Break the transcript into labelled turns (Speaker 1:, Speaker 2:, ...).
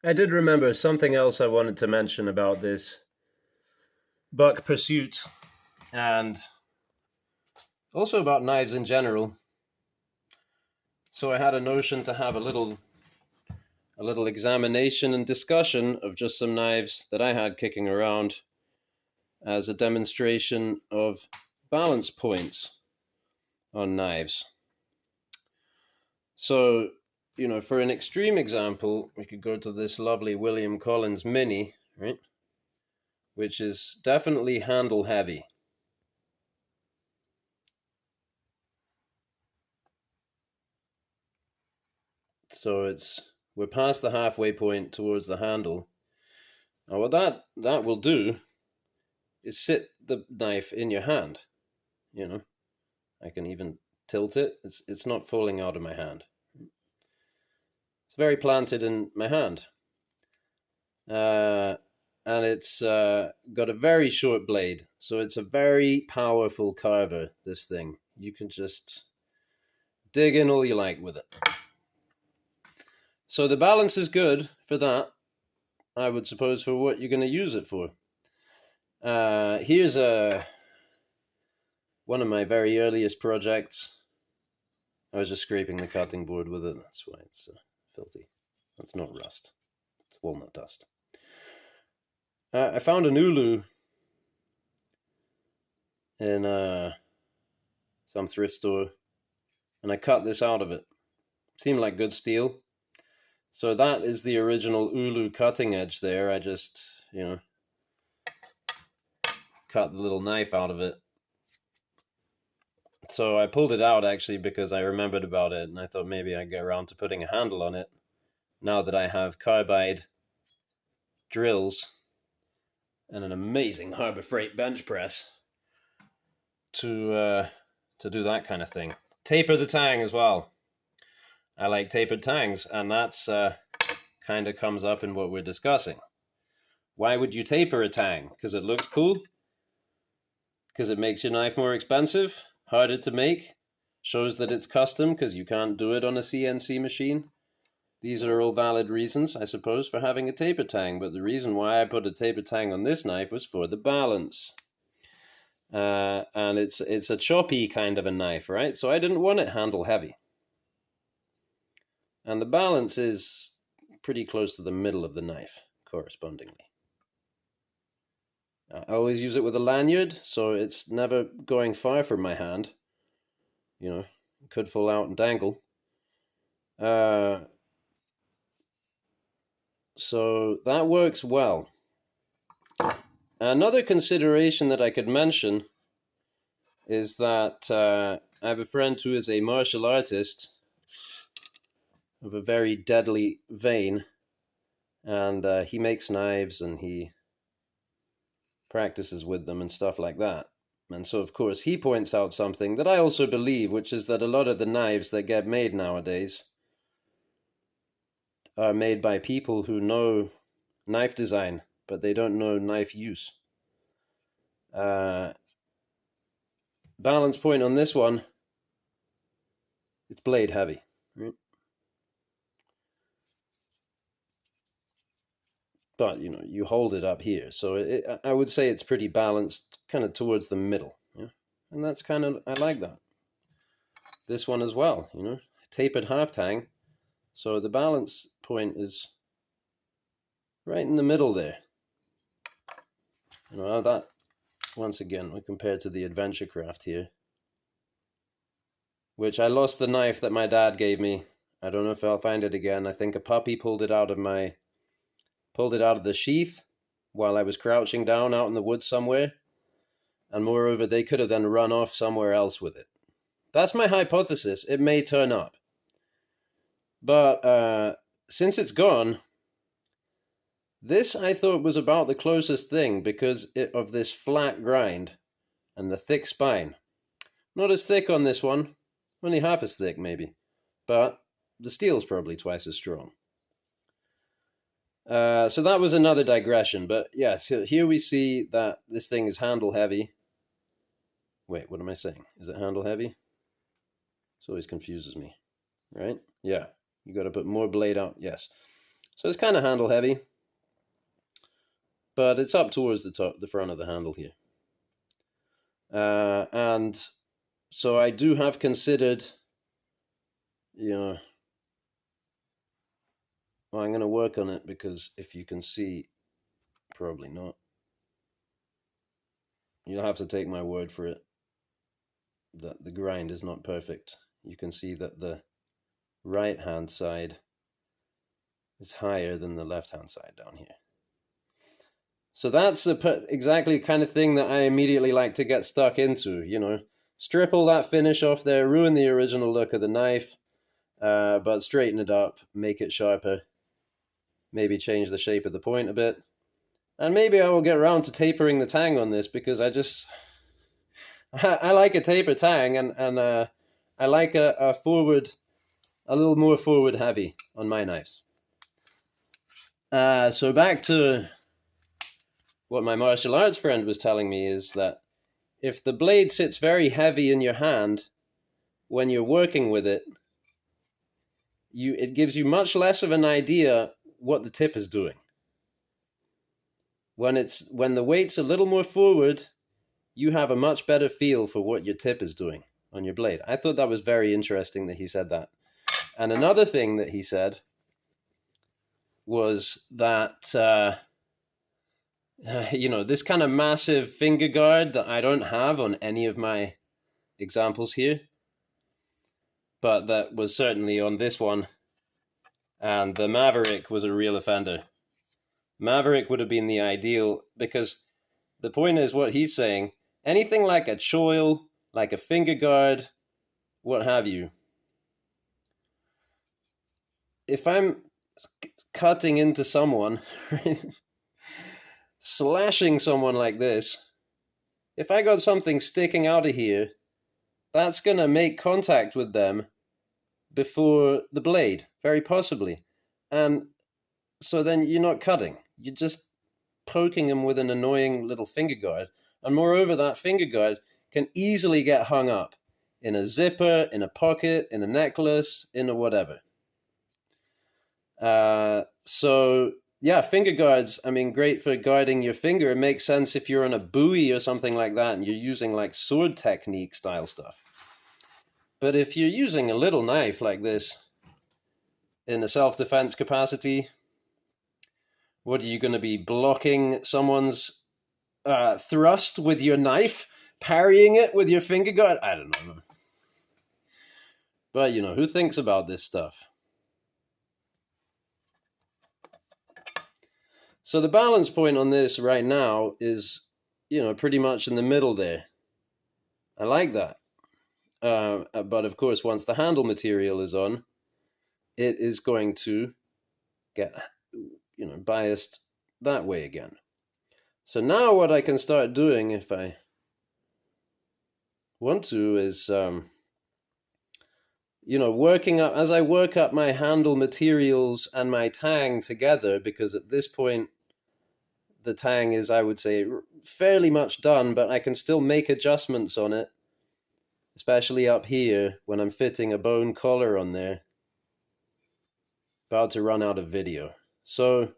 Speaker 1: I did remember something else I wanted to mention about this buck pursuit, and also about knives in general. So I had a notion to have a little examination and discussion of just some knives that I had kicking around as a demonstration of balance points on knives. So, for an extreme example, we could go to this lovely William Collins Mini, right? Which is definitely handle heavy. So we're past the halfway point towards the handle. Now what that will do is sit the knife in your hand. I can even tilt it. It's not falling out of my hand. It's very planted in my hand. And it's got a very short blade, so it's a very powerful carver, this thing. You can just dig in all you like with it. So the balance is good for that, I would suppose, for what you're going to use it for. Here's one of my very earliest projects. I was just scraping the cutting board with it. That's why it's filthy. That's not rust. It's walnut dust. I found an ulu in some thrift store, and I cut this out of it. Seemed like good steel. So that is the original ulu cutting edge there. I just, cut the little knife out of it. So I pulled it out actually because I remembered about it, and I thought maybe I'd get around to putting a handle on it now that I have carbide drills and an amazing Harbor Freight bench press to do that kind of thing. Taper the tang as well. I like tapered tangs, and that's kind of comes up in what we're discussing. Why would you taper a tang? Because it looks cool? Because it makes your knife more expensive, harder to make, shows that it's custom because you can't do it on a CNC machine. These are all valid reasons, I suppose, for having a taper tang, but the reason why I put a taper tang on this knife was for the balance. And it's a choppy kind of a knife, right? So I didn't want it handle heavy. And the balance is pretty close to the middle of the knife, correspondingly. I always use it with a lanyard, so it's never going far from my hand. It could fall out and dangle. So that works well. Another consideration that I could mention is that I have a friend who is a martial artist of a very deadly vein, and he makes knives and he practices with them and stuff like that. And so, of course, he points out something that I also believe, which is that a lot of the knives that get made nowadays are made by people who know knife design, but they don't know knife use. Balance point on this one, it's blade heavy, right? But you hold it up here, so I would say it's pretty balanced, kind of towards the middle, yeah? And that's kind of, I like that. This one as well, tapered half tang, so the balance point is right in the middle there. That, once again, compared to the Adventure Craft here, which I lost the knife that my dad gave me. I don't know if I'll find it again. I think a puppy pulled it out of the sheath while I was crouching down out in the woods somewhere. And moreover, they could have then run off somewhere else with it. That's my hypothesis. It may turn up. But since it's gone, this I thought was about the closest thing because of this flat grind and the thick spine. Not as thick on this one, only half as thick maybe, but the steel's probably twice as strong. So that was another digression, but yeah, so here we see that this thing is handle heavy. Wait, what am I saying? Is it handle heavy? This always confuses me, right? Yeah, you got to put more blade out, yes. So it's kind of handle heavy, but it's up towards the front of the handle here. And so I do have considered, well, I'm going to work on it, because if you can see, probably not. You'll have to take my word for it that the grind is not perfect. You can see that the right hand side is higher than the left hand side down here. So that's exactly the kind of thing that I immediately like to get stuck into, strip all that finish off there, ruin the original look of the knife, but straighten it up, make it sharper, maybe change the shape of the point a bit. And maybe I will get around to tapering the tang on this, because I like a taper tang, and I like a little more forward heavy on my knives. So back to what my martial arts friend was telling me, is that if the blade sits very heavy in your hand when you're working with it, it gives you much less of an idea what the tip is doing. When the weight's a little more forward, you have a much better feel for what your tip is doing on your blade. I thought that was very interesting that he said that. And another thing that he said was that this kind of massive finger guard that I don't have on any of my examples here, but that was certainly on this one, and the Maverick was a real offender. Maverick would have been the ideal, because the point is what he's saying, anything like a choil, like a finger guard, what have you, if I'm cutting into someone, slashing someone like this, if I got something sticking out of here, that's going to make contact with them before the blade, very possibly. And so then you're not cutting, you're just poking them with an annoying little finger guard. And moreover, that finger guard can easily get hung up in a zipper, in a pocket, in a necklace, in a whatever. So yeah, finger guards, great for guarding your finger. It makes sense if you're on a buoy or something like that and you're using like sword technique style stuff. But if you're using a little knife like this in a self-defense capacity, what are you going to be blocking someone's thrust with your knife, parrying it with your finger guard? I don't know. But who thinks about this stuff? So the balance point on this right now is, pretty much in the middle there. I like that. But of course, once the handle material is on, it is going to get, biased that way again. So now what I can start doing, if I want to, is, working up, as I work up my handle materials and my tang together, because at this point, the tang is, I would say, fairly much done, but I can still make adjustments on it, especially up here when I'm fitting a bone collar on there. About to run out of video. So